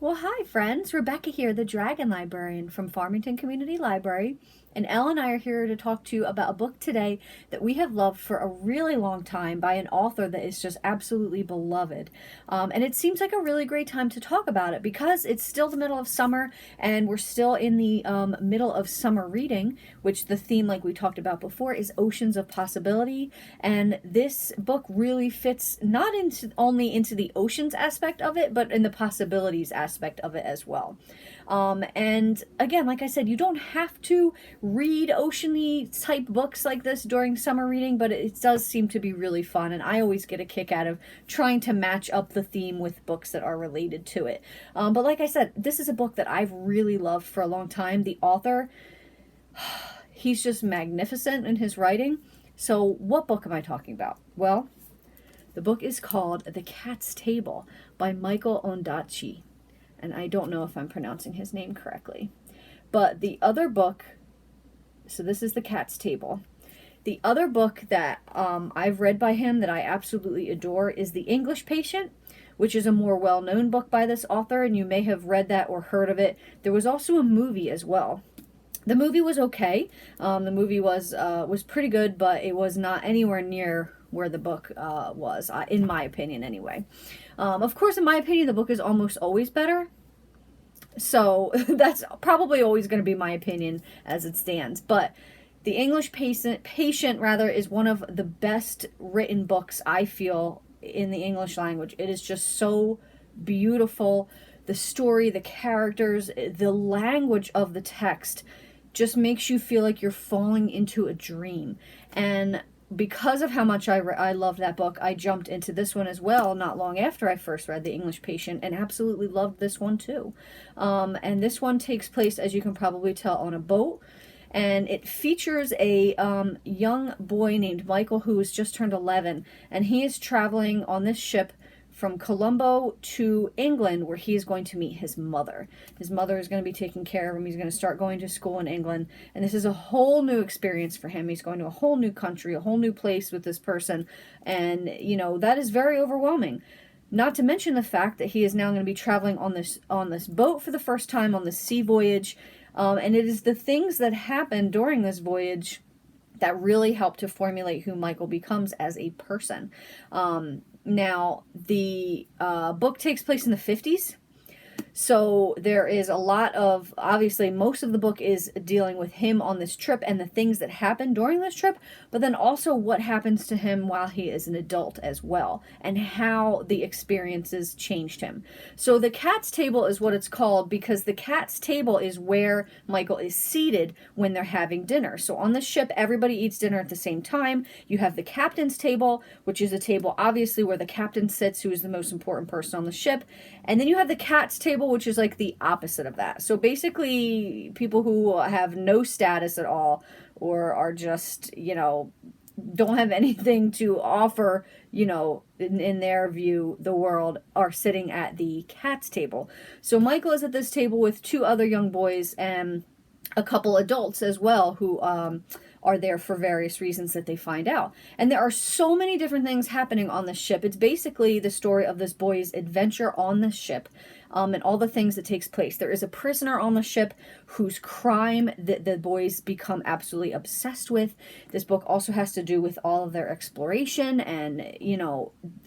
Well, hi, friends. Rebecca here, the Dragon Librarian from Farmington Community Library. And Elle and I are here to talk to you about a book today that we have loved for a really long time by an author that is just absolutely beloved. And it seems like a really great time to talk about it because it's still the middle of summer and we're still in the middle of summer reading, which the theme, like we talked about before, is Oceans of Possibility. And this book really fits not into only into the oceans aspect of it, but in the possibilities aspect of it as well. And again, like I said, you don't have to read oceany type books like this during summer reading, but it does seem to be really fun, and I always get a kick out of trying to match up the theme with books that are related to it. But like I said, this is a book that I've really loved for a long time. The author, he's just magnificent in his writing. So what book am I talking about? Well, the book is called The Cat's Table by Michael Ondaatje. And I don't know if I'm pronouncing his name correctly. But the other book, so this is The Cat's Table. The other book that I've read by him that I absolutely adore is The English Patient, which is a more well-known book by this author, and you may have read that or heard of it. There was also a movie as well. The movie was okay. The movie was pretty good, but it was not anywhere near where the book was, in my opinion anyway. Of course, in my opinion, the book is almost always better. So that's probably always going to be my opinion as it stands. But The English Patient rather, is one of the best written books I feel in the English language. It is just so beautiful. The story, the characters, the language of the text just makes you feel like you're falling into a dream. And because of how much I loved that book, I jumped into this one as well not long after I first read The English Patient and absolutely loved this one too. And this one takes place, as you can probably tell, on a boat. And it features a young boy named Michael who has just turned 11. And he is traveling on this ship from Colombo to England, where he is going to meet his mother. His mother is going to be taking care of him. He's going to start going to school in England, and this is a whole new experience for him. He's going to a whole new country, a whole new place with this person, and that is very overwhelming. Not to mention the fact that he is now going to be traveling on this boat for the first time on this sea voyage, and it is the things that happen during this voyage that really help to formulate who Michael becomes as a person. Now, the book takes place in the 50s, so there is a lot of, obviously, most of the book is dealing with him on this trip and the things that happen during this trip, but then also what happens to him while he is an adult as well, and how the experiences changed him. So The Cat's Table is what it's called because the cat's table is where Michael is seated when they're having dinner. So on the ship, everybody eats dinner at the same time. You have the captain's table, which is a table, obviously, where the captain sits, who is the most important person on the ship. And then you have the cat's table, which is like the opposite of that. So basically, people who have no status at all or are just, don't have anything to offer, in their view, the world, are sitting at the cat's table. So Michael is at this table with two other young boys and a couple adults as well who are there for various reasons that they find out. And there are so many different things happening on this ship. It's basically the story of this boy's adventure on this ship, and all the things that takes place. There is a prisoner on the ship whose crime that the boys become absolutely obsessed with. This book also has to do with all of their exploration and,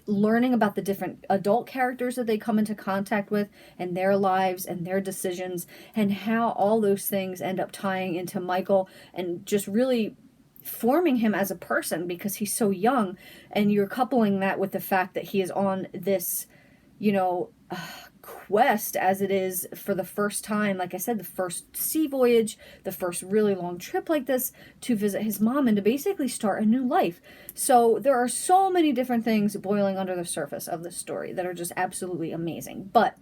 learning about the different adult characters that they come into contact with and their lives and their decisions, and how all those things end up tying into Michael and just really forming him as a person because he's so young. And you're coupling that with the fact that he is on this, quest, as it is for the first time, like I said, the first sea voyage, the first really long trip like this, to visit his mom and to basically start a new life. So there are so many different things boiling under the surface of this story that are just absolutely amazing. But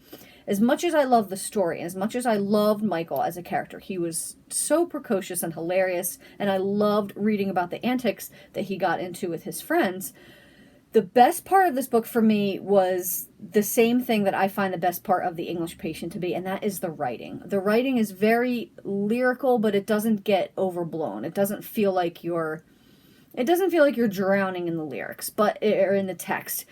as much as I love the story, as much as I loved Michael as a character, he was so precocious and hilarious, and I loved reading about the antics that he got into with his friends. The best part of this book for me was the same thing that I find the best part of The English Patient to be, and that is the writing. The writing is very lyrical, but it doesn't get overblown. It doesn't feel like you're drowning in the lyrics, or in the text.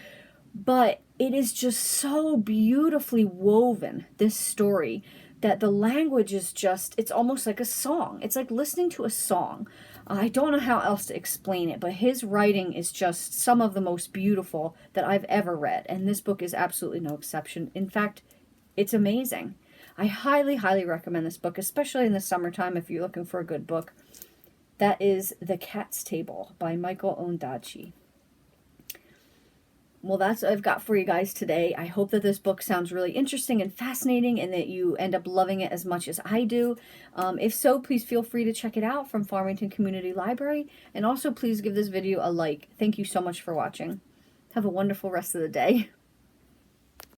But it is just so beautifully woven, this story, that the language is just, it's almost like a song. It's like listening to a song. I don't know how else to explain it, but his writing is just some of the most beautiful that I've ever read. And this book is absolutely no exception. In fact, it's amazing. I highly, highly recommend this book, especially in the summertime if you're looking for a good book. That is The Cat's Table by Michael Ondaatje. Well, that's what I've got for you guys today. I hope that this book sounds really interesting and fascinating and that you end up loving it as much as I do. If so, please feel free to check it out from Farmington Community Library. And also, please give this video a like. Thank you so much for watching. Have a wonderful rest of the day.